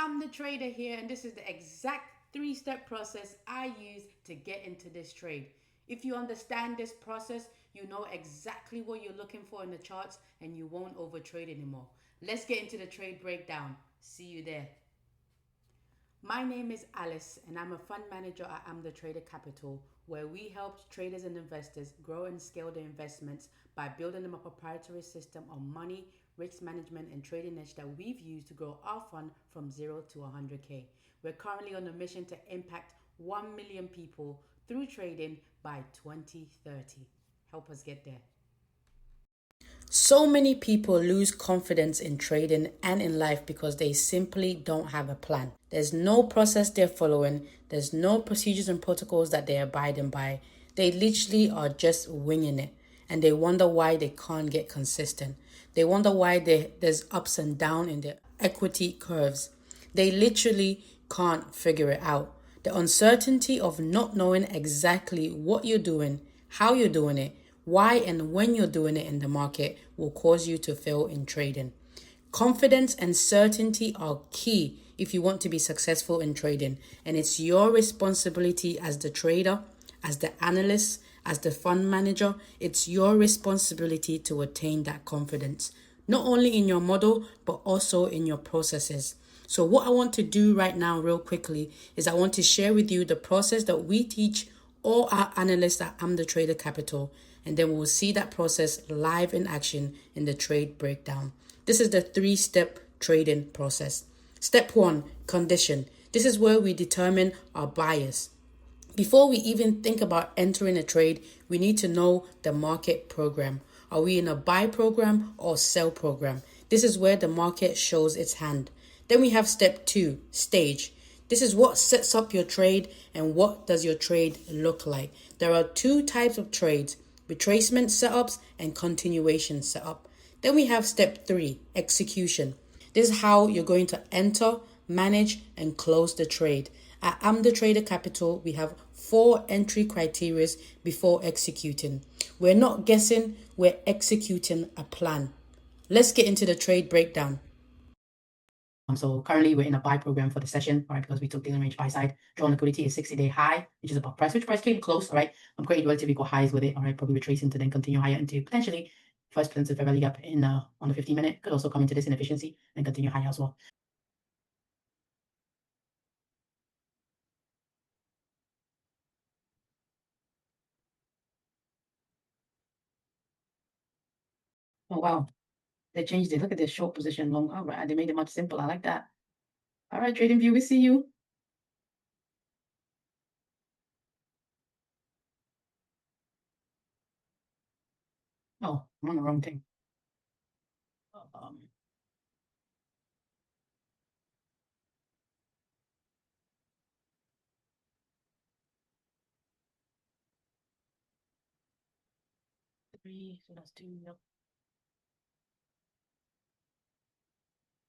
I'm the trader here, and this is the exact three-step process I use to get into this trade. If you understand this process, you know exactly what you're looking for in the charts and you won't overtrade anymore. Let's get into the trade breakdown. See you there. My name is Alice, and I'm a fund manager at Am the Trader Capital, where we help traders and investors grow and scale their investments by building them a proprietary system of money, risk management, and trading edge that we've used to grow our fund from 0 to 100K. We're currently on a mission to impact 1 million people through trading by 2030. Help us get there. So many people lose confidence in trading and in life because they simply don't have a plan. There's no process they're following, there's no procedures and protocols that they're abiding by. They literally are just winging it, and they wonder why they can't get consistent. They wonder why there's ups and downs in the equity curves. They literally can't figure it out. The uncertainty of not knowing exactly what you're doing, how you're doing it, why and when you're doing it in the market will cause you to fail in trading. Confidence and certainty are key if you want to be successful in trading, and it's your responsibility as the trader, as the analyst, as the fund manager. It's your responsibility to attain that confidence, not only in your model, but also in your processes. So what I want to do right now real quickly is I want to share with you the process that we teach all our analysts at Am the Trader Capital, and then we'll see that process live in action in the trade breakdown. This is the three-step trading process. Step 1, condition. This is where we determine our bias. Before we even think about entering a trade, we need to know the market program. Are we in a buy program or sell program? This is where the market shows its hand. Then we have step 2, stage. This is what sets up your trade and what does your trade look like. There are two types of trades: retracement setups and continuation setup. Then we have step 3, execution. This is how you're going to enter, manage, and close the trade. At Am the Trader Capital, we have 4 entry criteria before executing. We're not guessing, we're executing a plan. Let's get into the trade breakdown. So currently we're in a buy program for the session, all right, because we took daily range buy side. Drawn liquidity is 60-day high, which is above price, which price came close, all right. I'm creating relatively equal highs with it, all right, probably retracing to then continue higher into potentially first potential fair value gap in on the 50-minute. Could also come into this inefficiency and continue higher as well. Oh wow, they changed it. Look at this short position long. All right, they made it much simpler. I like that. All right, trading view, we see you. Oh, I'm on the wrong thing. Um, 3, so that's 2. Yep.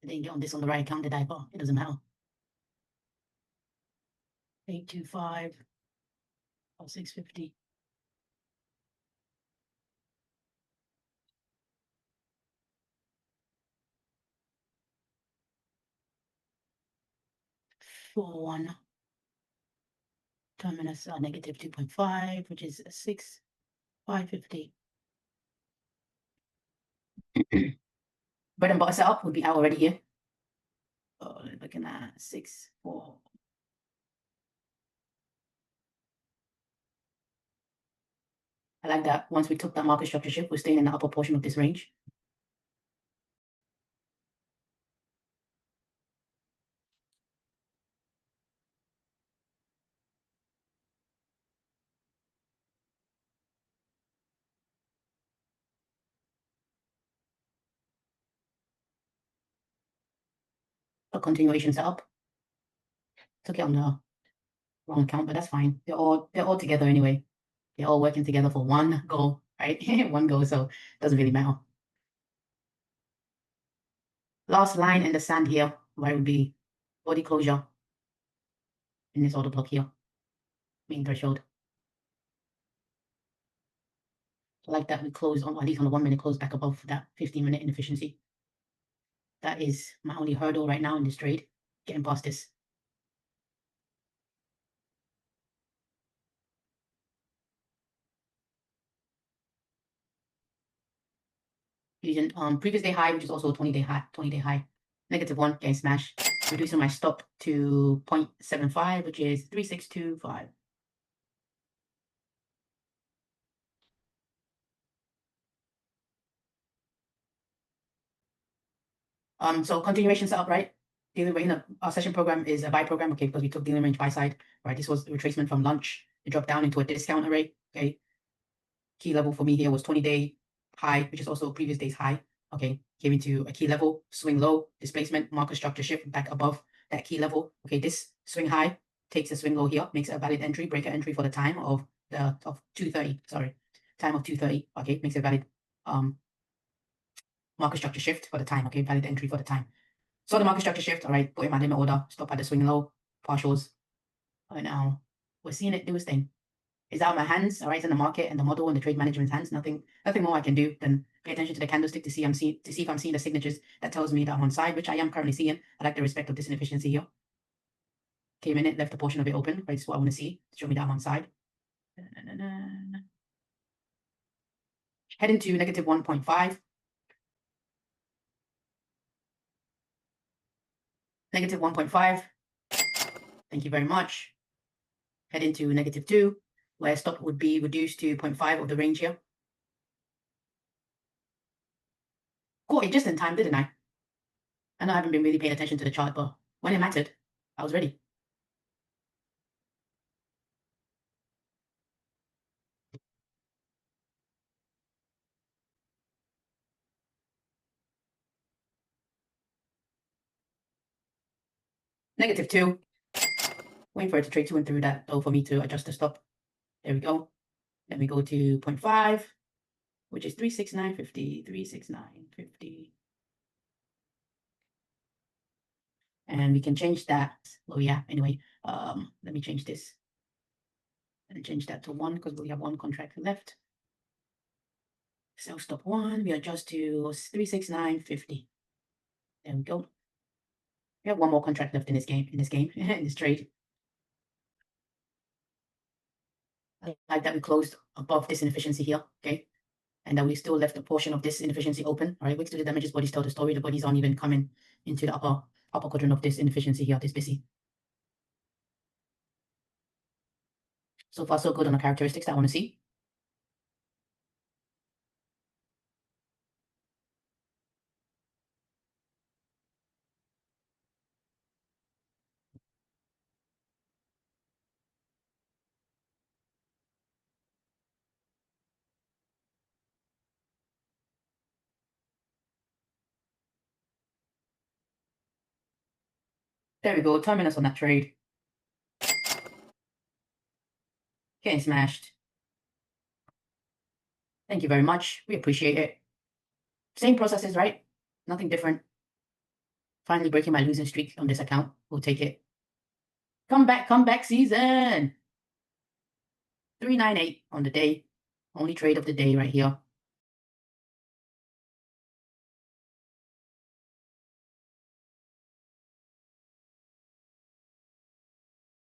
I didn't get on this on the right account, did I? But it doesn't matter. 825 or 650. For one terminus negative 2.5, which is 550. Bread and butter setup would be out already here. Looking at 6, 4. I like that. Once we took that market structure shift, we're staying in the upper portion of this range. A continuation setup. Took it on the wrong account, but that's fine. They're all together anyway. They're all working together for one goal, right? One goal, so it doesn't really matter. Last line in the sand here, where it would be body closure in this order block here, main threshold. So like that, we close on, at least on the 1 minute, close back above that 15-minute inefficiency. That is my only hurdle right now in this trade. getting past this. Using previous day high, which is also 20-day high, -1 getting smashed. Reducing my stop to 0.75, which is 3625. So continuation setup, right? Daily range, our session program is a buy program, okay, because we took daily range buy side, right? This was a retracement from lunch. It dropped down into a discount array, okay? Key level for me here was 20-day high, which is also a previous day's high, okay? Came into a key level, swing low, displacement, market structure shift back above that key level. Okay, this swing high takes a swing low here, makes it a valid entry, breaker entry for the time of 2:30, sorry. Time of 2:30, okay, makes it valid market structure shift for the time, okay, valid entry for the time. So the market structure shift, all right, put in my limit order, stop at the swing low, partials. Right now, we're seeing it do its thing. It's out of my hands, all right, it's in the market and the model and the trade management's hands. Nothing more I can do than pay attention to the candlestick to see if I'm seeing the signatures that tells me that I'm on side, which I am currently seeing. I like the respect of this inefficiency here. Came in it, left a portion of it open, right? That's what I want to see. Show me that I'm on side. Heading to negative 1.5. Negative 1.5. Thank you very much. Head into negative 2, where stop would be reduced to 0.5 of the range here. Caught it just in time, didn't I? I know I haven't been really paying attention to the chart, but when it mattered, I was ready. Negative 2. Waiting for it to trade to and through that though for me to adjust the stop. There we go. Then we go to 0.5, which is 369.50, 369.50. And we can change that. Oh yeah, anyway, let me change this. And change that to 1 because we have 1 contract left. Sell stop 1, we adjust to 369.50. There we go. We have 1 more contract left in this game, in this trade. I like that we closed above this inefficiency here, okay? And that we still left a portion of this inefficiency open. All right, wicks to the damages, bodies tell the story. The bodies aren't even coming into the upper quadrant of this inefficiency here, this busy. So far, so good on the characteristics that I want to see. There we go, terminus on that trade. Getting smashed. Thank you very much. We appreciate it. Same processes, right? Nothing different. Finally breaking my losing streak on this account. We'll take it. Comeback season. 398 on the day. Only trade of the day right here.